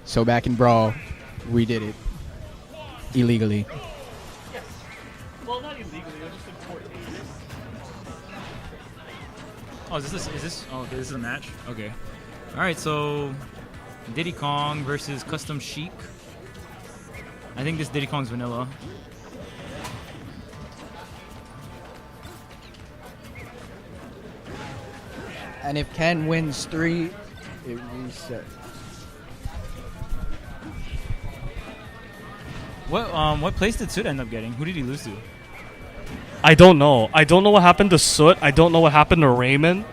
So back in Brawl, we did it illegally. Yes. Well, not illegally. It was just important. Oh, is this? Oh, okay, this is a match. Okay. All right, so Diddy Kong versus Custom Chic. I think this Diddy Kong's vanilla. And if Ken wins 3, it resets. What place did Soot end up getting? Who did he lose to? I don't know. I don't know what happened to Soot. I don't know what happened to Raymond.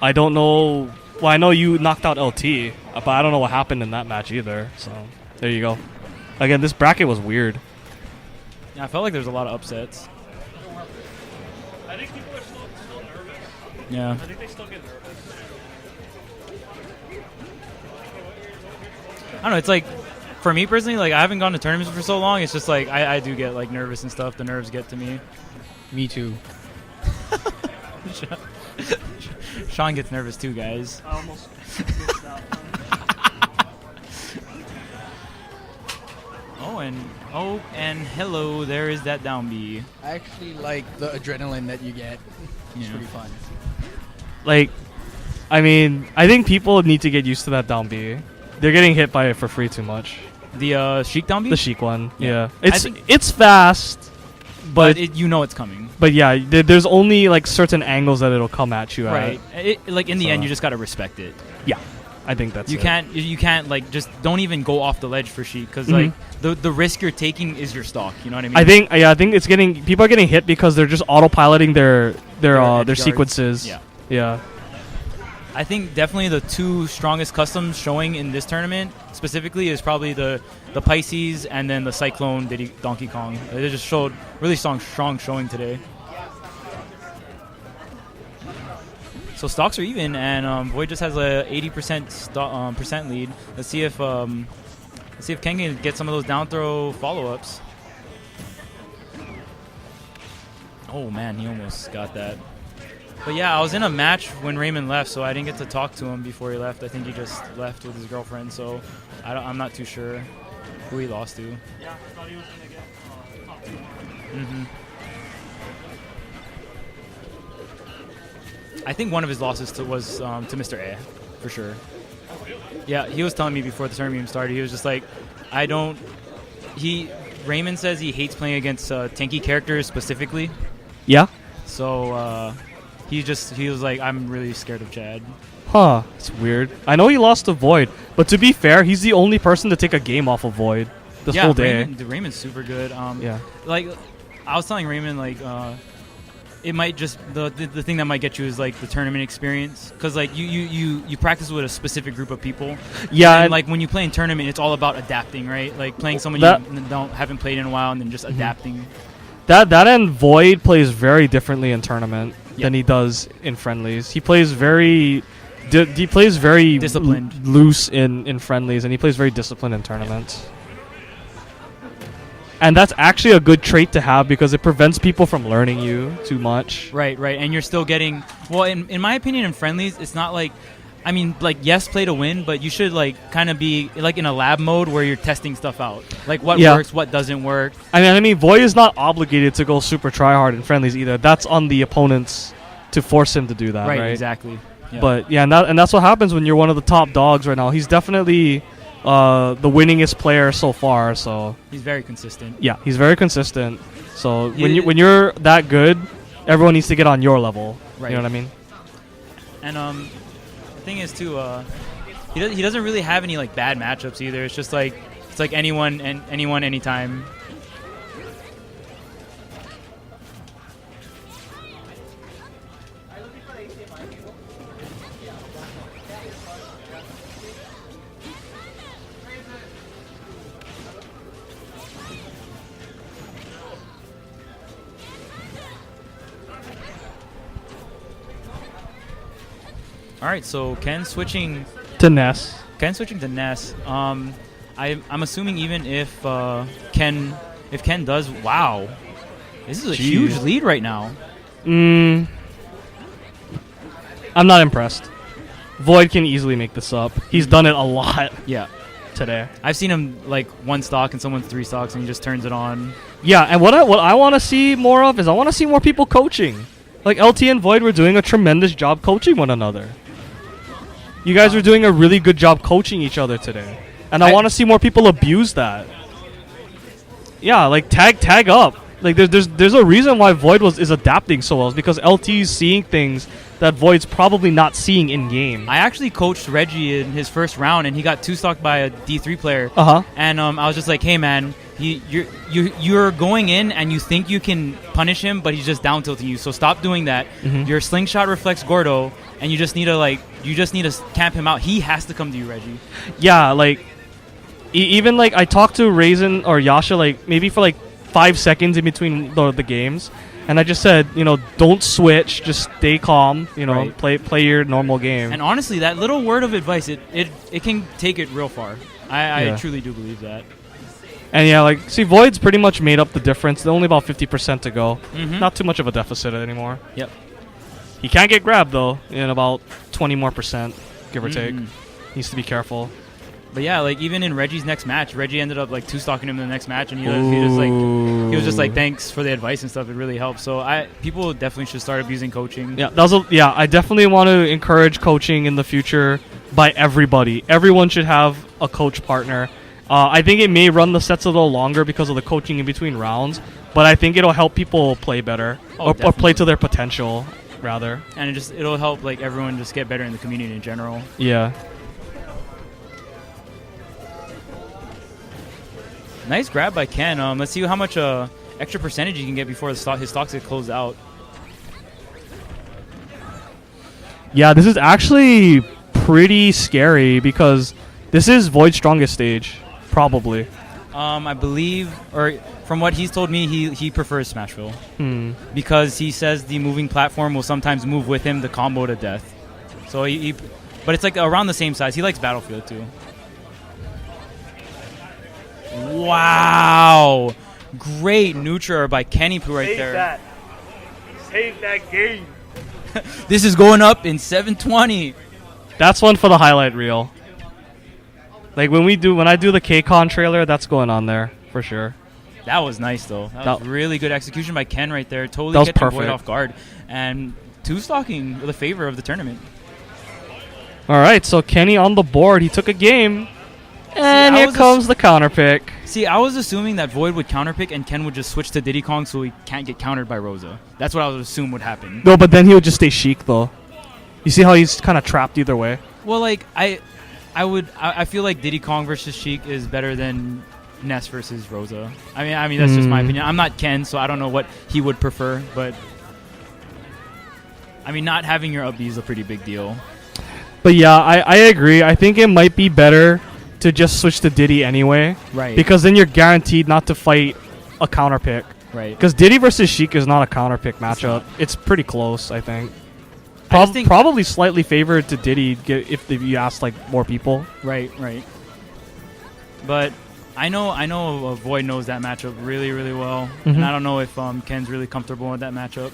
I don't know. Well, I know you knocked out LT, but I don't know what happened in that match either. So there you go. Again, this bracket was weird. Yeah, I felt like there's a lot of upsets. I think people are still nervous. Yeah. I think they still get nervous. I don't know. It's like, for me personally, like I haven't gone to tournaments for so long. It's just like I do get like nervous and stuff. The nerves get to me. Me too. Sean gets nervous too, guys. I almost missed that one. And hello, there is that down B. I actually like the adrenaline that you get. It's pretty fun. Like, I mean, I think people need to get used to that down B. They're getting hit by it for free too much. The Chic down B? The Chic one, yeah. I It's fast, but you know it's coming. But yeah, there's only like certain angles that it'll come at you Right. Like in the So- end, you just gotta respect it. Yeah, I think that's You it. can't like just don't even go off the ledge for Chic because like the risk you're taking is your stock. You know what I mean? I think it's getting people are getting hit because they're just autopiloting their edge sequences. Yeah. Yeah. I think definitely the 2 strongest customs showing in this tournament specifically is probably the Pisces and then the Cyclone Donkey Kong. They just showed really strong showing today. So stocks are even, and VoiD just has a 80% percent lead. Let's see if Ken can get some of those down throw follow-ups. Oh man, he almost got that. But yeah, I was in a match when Raymond left, so I didn't get to talk to him before he left. I think he just left with his girlfriend, so I'm not too sure who he lost to. Yeah, I thought he was going to get top 2. I think one of his losses was to Mr. A, for sure. Yeah, he was telling me before the tournament even started. He was just like, Raymond says he hates playing against tanky characters specifically. Yeah. So he was like, I'm really scared of Chad. Huh. It's weird. I know he lost to VoiD, but to be fair, he's the only person to take a game off of VoiD this whole day. Raymond's super good. Yeah. Like, I was telling Raymond, like, it might just the thing that might get you is like the tournament experience, because like you practice with a specific group of people. Yeah. And like when you play in tournament, it's all about adapting, right? Like playing someone you haven't played in a while and then just adapting. That and VoiD plays very differently in tournament than he does in friendlies. He plays very disciplined, loose in friendlies, and he plays very disciplined in tournaments. And that's actually a good trait to have because it prevents people from learning you too much. Right. And you're still getting... Well, in my opinion, in friendlies, it's not like... I mean, like, yes, play to win, but you should, like, kind of be, like, in a lab mode where you're testing stuff out. Like, what works, what doesn't work. I mean, VoiD is not obligated to go super try-hard in friendlies either. That's on the opponents to force him to do that, right? Exactly. Yeah. But, yeah, and that's what happens when you're one of the top dogs right now. He's definitely... the winningest player so far, so he's very consistent. Yeah, he's very consistent. So when you're that good, everyone needs to get on your level. Right. You know what I mean? And the thing is too, he doesn't really have any like bad matchups either. It's just like anyone anytime. All right, so Ken switching to Ness. I'm assuming even if Ken does, wow, this is a huge lead right now. I'm not impressed. VoiD can easily make this up. He's done it a lot Yeah. today. I've seen him like 1 stock and someone's 3 stocks and he just turns it on. Yeah, and what I want to see more of is I want to see more people coaching. Like LT and VoiD were doing a tremendous job coaching one another. You guys were doing a really good job coaching each other today. And I want to see more people abuse that. Yeah, like tag up. Like there's a reason why VoiD is adapting so well. It's because LT is seeing things that VoiD's probably not seeing in game. I actually coached Reggie in his first round and he got 2 stocked by a D3 player. And I was just like, hey man, you're going in and you think you can punish him, but he's just down tilting you. So stop doing that. Your slingshot reflects Gordo, and you just need to camp him out. He has to come to you, Reggie. Yeah, like even like I talked to Raisin or Yasha like maybe for like 5 seconds in between the games, and I just said, don't switch, just stay calm, Right. play your normal game. And honestly, that little word of advice, it can take it real far. I truly do believe that. And yeah, like see, VoiD's pretty much made up the difference. There's only about 50% to go. Not too much of a deficit anymore. Yep. He can't get grabbed though in about 20 more percent, give or take. Needs to be careful. But yeah, like even in Reggie's next match, Reggie ended up like 2 stocking him in the next match, and he was just like thanks for the advice and stuff. It really helped. So people definitely should start abusing coaching. Yeah, I definitely want to encourage coaching in the future by everybody. Everyone should have a coach partner. I think it may run the sets a little longer because of the coaching in between rounds, but I think it'll help people play better or play to their potential rather. And it'll help like everyone just get better in the community in general. Yeah. Nice grab by Ken. Let's see how much extra percentage he can get before his stocks get closed out. Yeah, this is actually pretty scary because this is VoiD's strongest stage, probably. I believe, or from what he's told me, he prefers Smashville. Because he says the moving platform will sometimes move with him the combo to death. So but it's like around the same size. He likes Battlefield too. Wow! Great neutral by Kennypu right there. Save that game. This is going up in 720. That's one for the highlight reel. Like when I do the KCON trailer, that's going on there for sure. That was nice though. That was really good execution by Ken right there. Totally That was catching perfect. VoiD off guard and 2 stocking the favor of the tournament. All right, so Kenny on the board. He took a game. And here comes the counter pick. See, I was assuming that VoiD would counter pick and Ken would just switch to Diddy Kong so he can't get countered by Rosa. That's what I would assume would happen. No, but then he would just stay Sheik though. You see how he's kind of trapped either way? Well, like I feel like Diddy Kong versus Sheik is better than Ness versus Rosa. I mean that's just my opinion. I'm not Ken, so I don't know what he would prefer, but I mean not having your up B is a pretty big deal. But yeah, I agree. I think it might be better to just switch to Diddy anyway. Right. Because then you're guaranteed not to fight a counter pick. Right. Because Diddy versus Sheik is not a counter pick matchup. It's pretty close, I think. Probably slightly favored to Diddy if you ask like more people. Right. But I know VoiD knows that matchup really, really well. And I don't know if Ken's really comfortable with that matchup.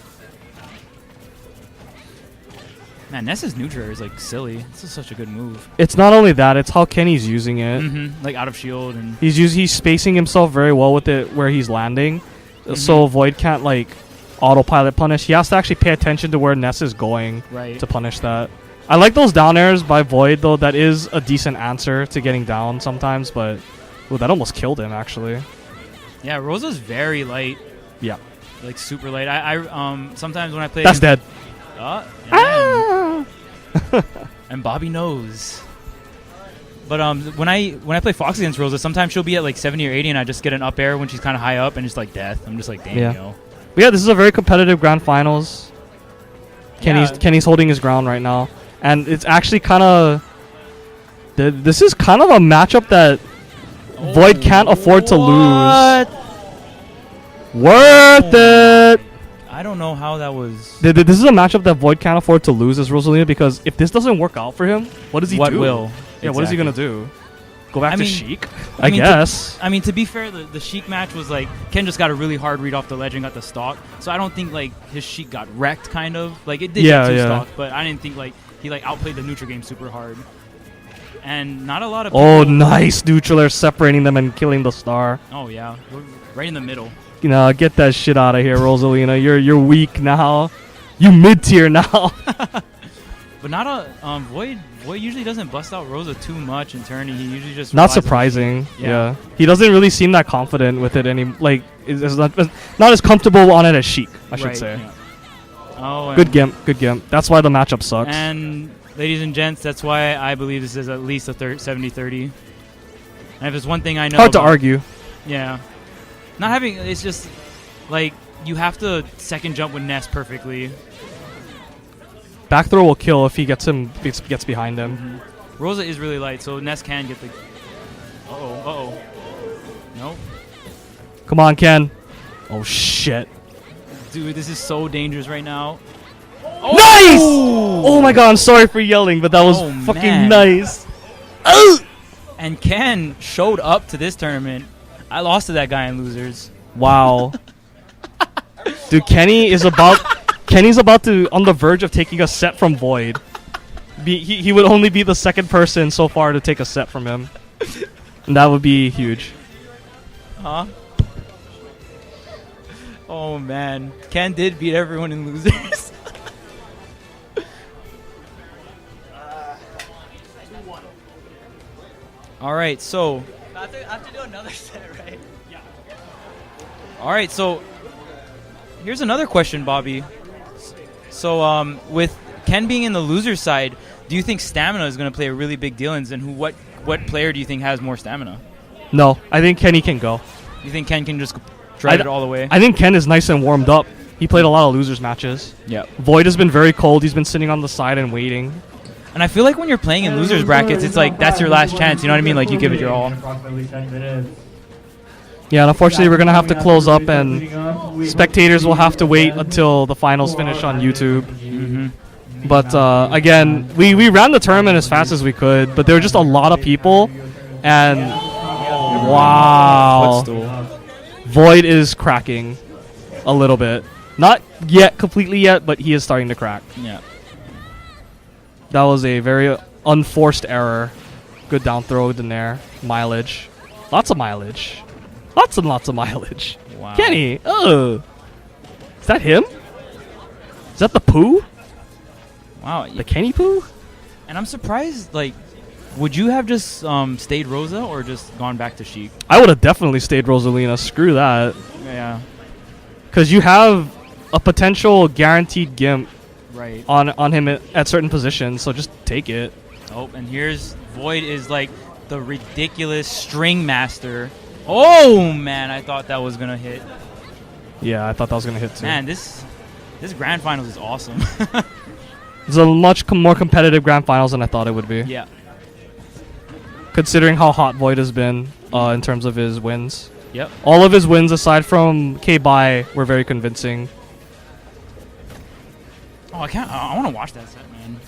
Man, Ness's neutral is like silly. This is such a good move. It's not only that; it's how Kenny's using it. Like out of shield and he's spacing himself very well with it where he's landing, so VoiD can't like autopilot punish. He has to actually pay attention to where Ness is going to punish that. I like those down airs by VoiD though. That is a decent answer to getting down sometimes, but that almost killed him actually. Yeah, Rosa's very light. Yeah, like super light. I sometimes when I play, that's dead. And Bobby knows. But when I play Fox against Rosa, sometimes she'll be at like 70 or 80, and I just get an up air when she's kind of high up, and it's like death. I'm just like, damn, yo. But yeah, this is a very competitive grand finals. Kenny's holding his ground right now, and it's actually kind of. This is kind of a matchup that VoiD can't afford to lose. Worth it. I don't know how that was. This is a matchup that VoiD can't afford to lose as Rosalina, because if this doesn't work out for him, what does he do? What will? Yeah, exactly. What is he going to do? Go back to Sheik? I guess. To be fair, the Sheik match was like, Ken just got a really hard read off the ledge and got the stock. So I don't think like his Sheik got wrecked, kind of. Like it did get 2 stock, but I didn't think like he like outplayed the neutral game super hard. And not a lot of people. Oh, nice neutral air separating them and killing the star. Oh yeah, we're right in the middle. You know, get that shit out of here, Rosalina. You're weak now. You mid tier now. But not a VoiD usually doesn't bust out Rosa too much in tourney. He usually just Not relies on surprising. the- Yeah. He doesn't really seem that confident with it like is not as comfortable on it as Sheik, I should Right, say. yeah. Oh, Good gimp. That's why the matchup sucks. And ladies and gents, that's why I believe this is at least a 70-30. And if there's one thing I know, Hard to about- argue. Yeah, not having it's just like you have to second jump with Ness perfectly. Back throw will kill if he gets behind him. Mm-hmm. Rosa is really light, so Ness can get the. Uh-oh. Nope. Come on, Ken. Oh shit. Dude, this is so dangerous right now. Nice! Oh my god, I'm sorry for yelling, but that was Oh, fucking man. nice. And Ken showed up to this tournament. I lost to that guy in losers. Wow. Dude, Kenny's about to on the verge of taking a set from VoiD. He would only be the second person so far to take a set from him. And that would be huge. Huh? Oh man, Ken did beat everyone in losers. All right, so I have to do another set, right? all right, so here's another question, Bobby. So with Ken being in the loser side, do you think stamina is going to play a really big deal? And what player do you think has more stamina? No, I think Kenny can go. You think Ken can just drive it all the way? I think Ken is nice and warmed up. He played a lot of losers matches. Yeah. VoiD has been very cold. He's been sitting on the side and waiting. And I feel like when you're playing in losers brackets, it's like that's your last chance. You know what I mean? Like you give it your all. Yeah, and unfortunately, we're going to have to close up, and spectators will have to wait until the finals finish on YouTube. Mm-hmm. But again, we ran the tournament as fast as we could, but there were just a lot of people, and wow, Footstool. VoiD is cracking a little bit. Not yet, completely yet, but he is starting to crack. Yeah. That was a very unforced error. Good down throw in there. Mileage. Lots of mileage. Lots and lots of mileage. Wow. Kenny! Oh! Is that him? Is that the poo? Wow. The Kennypu? And I'm surprised, like, would you have just stayed Rosa or just gone back to Sheik? I would have definitely stayed Rosalina. Screw that. Yeah. Because you have a potential guaranteed gimp Right. on him at certain positions, so just take it. Oh, and here's VoiD is like the ridiculous string master. Oh man, I thought that was gonna hit. Yeah, I thought that was going to hit too. Man, this grand finals is awesome. It's a much more competitive grand finals than I thought it would be. Yeah. Considering how hot VoiD has been in terms of his wins. Yep. All of his wins, aside from K-Bai, were very convincing. Oh, I want to watch that set, man.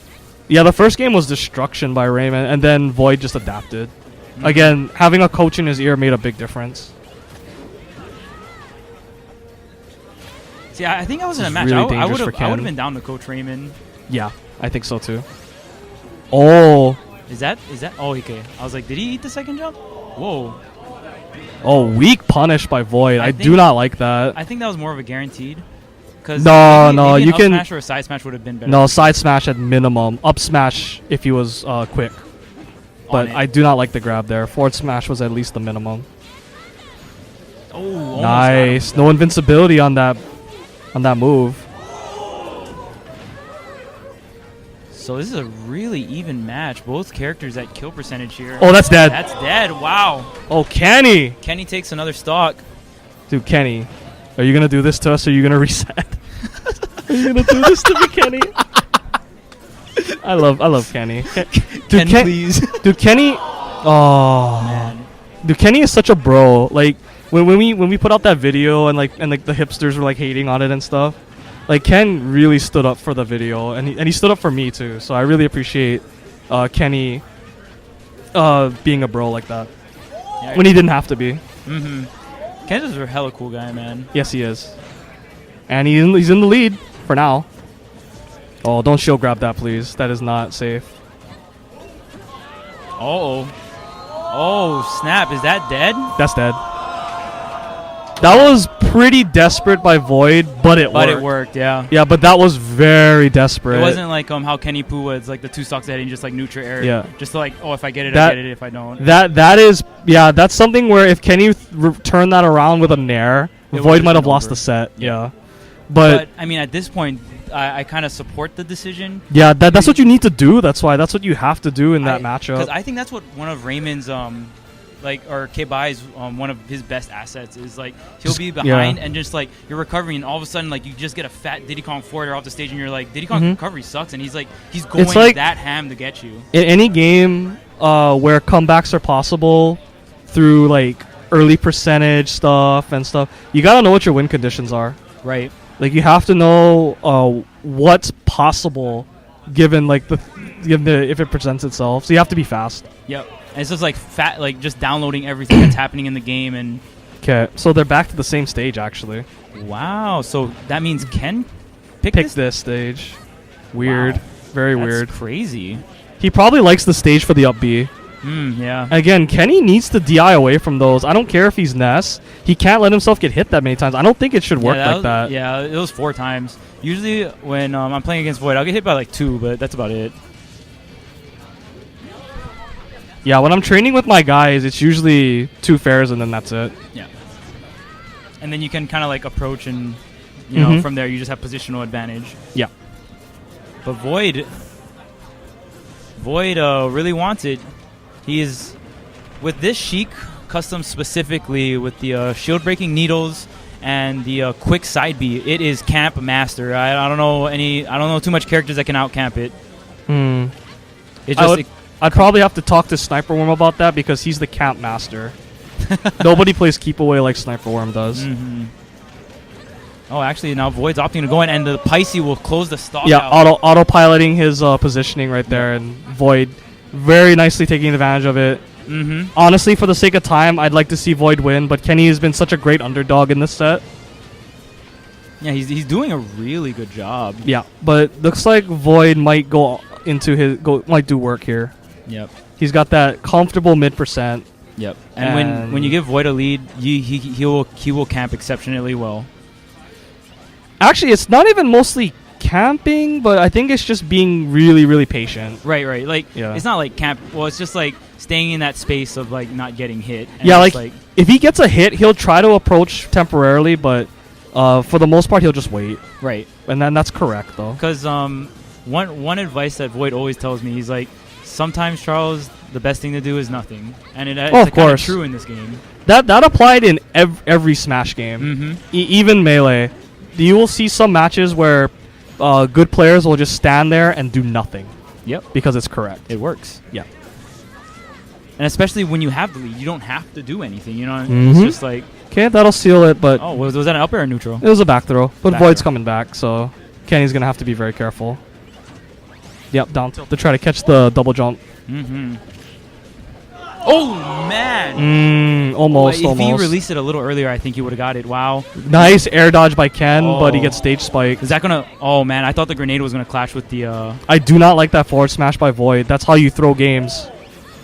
Yeah, the first game was destruction by Raymond, and then VoiD just adapted. Mm-hmm. Again, having a coach in his ear made a big difference. See, I think I was in a This match. is really I dangerous would for have Ken. been down to Coach Raymond. Yeah, I think so too. Oh, Is that? Oh, okay. I was like, did he eat the second jump? Whoa. oh, weak punish by VoiD. I do think- not like that. I think that was more of a guaranteed. Cause No, maybe no, an you up can- smash or a side smash would have been better. No, side smash at minimum. Up smash if he was quick. But it. I do not like the grab there. Forward smash was at least the minimum. Oh, almost Nice. got him. No invincibility on that move. So this is a really even match. Both characters at kill percentage here. Oh, that's dead. That's dead. Wow. Oh, Kenny. Kenny takes another stock. Dude, Kenny. Are you going to do this to us or are you going to reset? Are you going to do this to me, Kenny? I love Kenny. Dude, Ken, please. Dude, Kenny. Oh Man. Dude, Kenny is such a bro. Like when we put out that video and like the hipsters were like hating on it and stuff. Like Ken really stood up for the video and he stood up for me too. So I really appreciate Kenny being a bro like that Yeah. when he didn't have to be. Mm-hmm. Ken's just a hella cool guy, man. Yes, he is. And he's in the lead for now. Oh, don't shield grab that, please. That is not safe. Oh. Oh, snap. Is that dead? That's dead. That was pretty desperate by VoiD, but it worked. But it worked, yeah. Yeah, but that was very desperate. It wasn't like how Kennypu was like the 2 stocks ahead and just like neutral air. Yeah. Just like, oh, if I get it, I get it. If I don't. That is, yeah, that's something where if Kenny turned that around with a nair, VoiD might have lost the set. Yeah. But I mean, at this point, I kind of support the decision. Yeah, that's what you need to do. That's what you have to do in that matchup. Because I think that's what one of Raymond's or K-Bai's one of his best assets is like he'll be behind and just like you're recovering and all of a sudden like you just get a fat Diddy Kong forwarder off the stage and you're like Diddy Kong's recovery sucks and he's going like that ham to get you. In any game where comebacks are possible through like early percentage stuff, you gotta know what your win conditions are. Right. Like you have to know what's possible given like if it presents itself. So you have to be fast. Yep. And it's just like just downloading everything that's happening in the game and. Okay, so they're back to the same stage actually. Wow. So that means Ken pick this stage. Weird. Wow. Very That's weird. Crazy. He probably likes the stage for the up B. Yeah. Again, Kenny needs to DI away from those. I don't care if he's Ness. He can't let himself get hit that many times. I don't think it should work like that. Yeah, it was 4 times. Usually when I'm playing against VoiD, I'll get hit by like 2, but that's about it. Yeah, when I'm training with my guys, it's usually 2 fairs and then that's it. Yeah. And then you can kind of like approach and, you know, from there you just have positional advantage. Yeah. But VoiD really wants it. He is, with this Sheik custom specifically, with the shield breaking needles and the quick side B, it is camp master. I don't know too much characters that can out camp it. I'd probably have to talk to Sniper Worm about that because he's the camp master. Nobody plays keep away like Sniper Worm does. Oh, actually, now VoiD's opting to go in, and the Pisces will close the stock. Yeah, out. autopiloting his positioning right there, and VoiD very nicely taking advantage of it. Honestly, for the sake of time, I'd like to see VoiD win, but Kenny has been such a great underdog in this set. Yeah, he's doing a really good job. Yeah, but looks like VoiD might might do work here. Yep. He's got that comfortable mid %. Yep. And when you give VoiD a lead, he will camp exceptionally well. Actually, it's not even mostly camping, but I think it's just being really, really patient. Right. Like, it's not like camp. Well, it's just like staying in that space of like not getting hit. And yeah, like if he gets a hit, he'll try to approach temporarily, but for the most part, he'll just wait. Right. And then that's correct, though. Because one advice that VoiD always tells me, he's like, sometimes, Charles, the best thing to do is nothing. And it's kind of true in this game. That applied in every Smash game, even Melee. You will see some matches where good players will just stand there and do nothing. Yep. Because it's correct. It works. Yeah. And especially when you have the lead, you don't have to do anything. You know, it's just like. Okay, that'll seal it, but. Oh, was that an up air or neutral? It was a back throw, but VoiD's coming back, so Kenny's gonna have to be very careful. Yep, down tilt to try to catch the double jump. Oh, man! Almost. If he released it a little earlier, I think he would have got it. Wow. Nice air dodge by Ken, but he gets stage spike. Is that going to... Oh, man, I thought the grenade was going to clash with the... I do not like that forward smash by VoiD. That's how you throw games.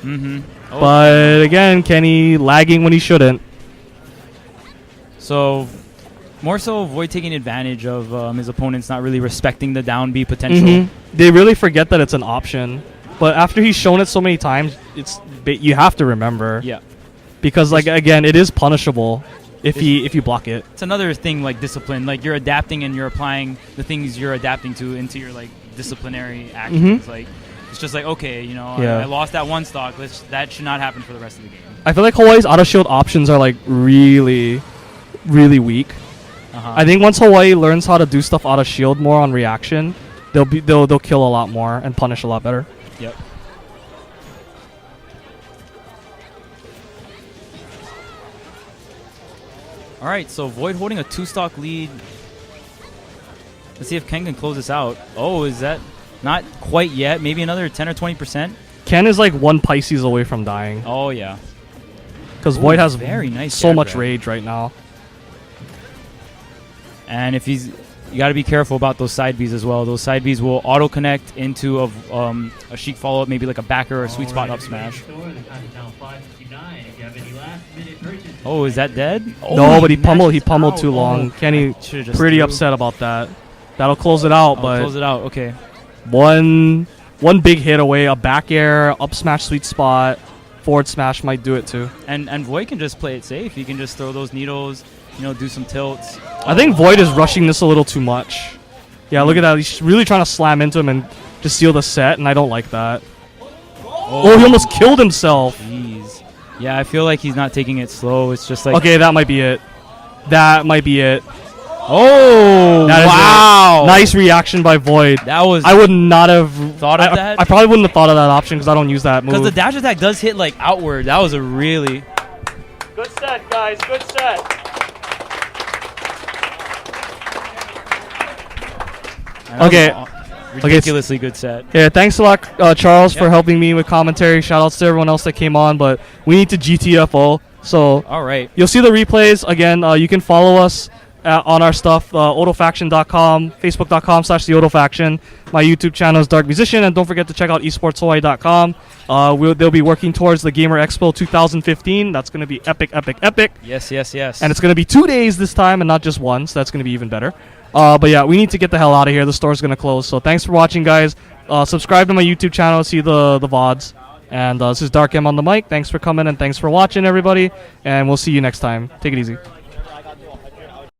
Oh. But, again, Kenny lagging when he shouldn't. So, more so VoiD taking advantage of his opponents not really respecting the down B potential. They really forget that it's an option. But after he's shown it so many times, you have to remember. Yeah. Because like again, it is punishable if you block it. It's another thing like discipline. Like you're adapting and you're applying the things you're adapting to into your like disciplinary actions. Like it's just like okay, you know, I lost that one stock. That should not happen for the rest of the game. I feel like Hawaii's auto shield options are like really, really weak. I think once Hawaii learns how to do stuff auto shield more on reaction, they'll kill a lot more and punish a lot better. Yep. All right, so VoiD holding a 2-stock lead. Let's see if Ken can close this out. Oh, is that not quite yet? Maybe another 10 or 20%? Ken is like 1 Pisces away from dying. Oh, yeah. Because VoiD has very nice so much rage right now. And if he's... you got to be careful about those side Bs as well. Those side Bs will auto connect into a Sheik follow up, maybe like a backer or a sweet spot up smash. Oh, is that dead? Oh, No, but he pummeled out. too long. Kenny Should've just pretty threw. upset about that. That'll close it out, but Close it out. Okay. one big hit away, a back air, up smash sweet spot, forward smash might do it too. And VoiD can just play it safe. He can just throw those needles, do some tilts. I think VoiD is rushing this a little too much. Yeah, look at that. He's really trying to slam into him and just steal the set, and I don't like that. Oh, he almost killed himself. Jeez. Yeah, I feel like he's not taking it slow. It's just like... Okay, that might be it. That might be it. Oh, That is wow. it. Nice reaction by VoiD. That was... I would not have thought of that? I probably wouldn't have thought of that option because I don't use that move. Because the dash attack does hit, like, outward. That was a really... Good set, guys. Good set. Okay. Ridiculously good set. Yeah, thanks a lot, Charles, for helping me with commentary. Shout-outs to everyone else that came on, but we need to GTFO. So All right. you'll see the replays. Again, you can follow us on our stuff, autofaction.com, facebook.com/theautofaction. My YouTube channel is DarkMusician, and don't forget to check out eSportsHI.com. They'll be working towards the Gamer Expo 2015. That's going to be epic, epic, epic. Yes, yes, yes. And it's going to be 2 days this time and not just one, so that's going to be even better. But yeah, we need to get the hell out of here. The store's going to close. So thanks for watching, guys. Subscribe to my YouTube channel, see the VODs. And this is Dark M on the mic. Thanks for coming and thanks for watching, everybody. And we'll see you next time. Take it easy.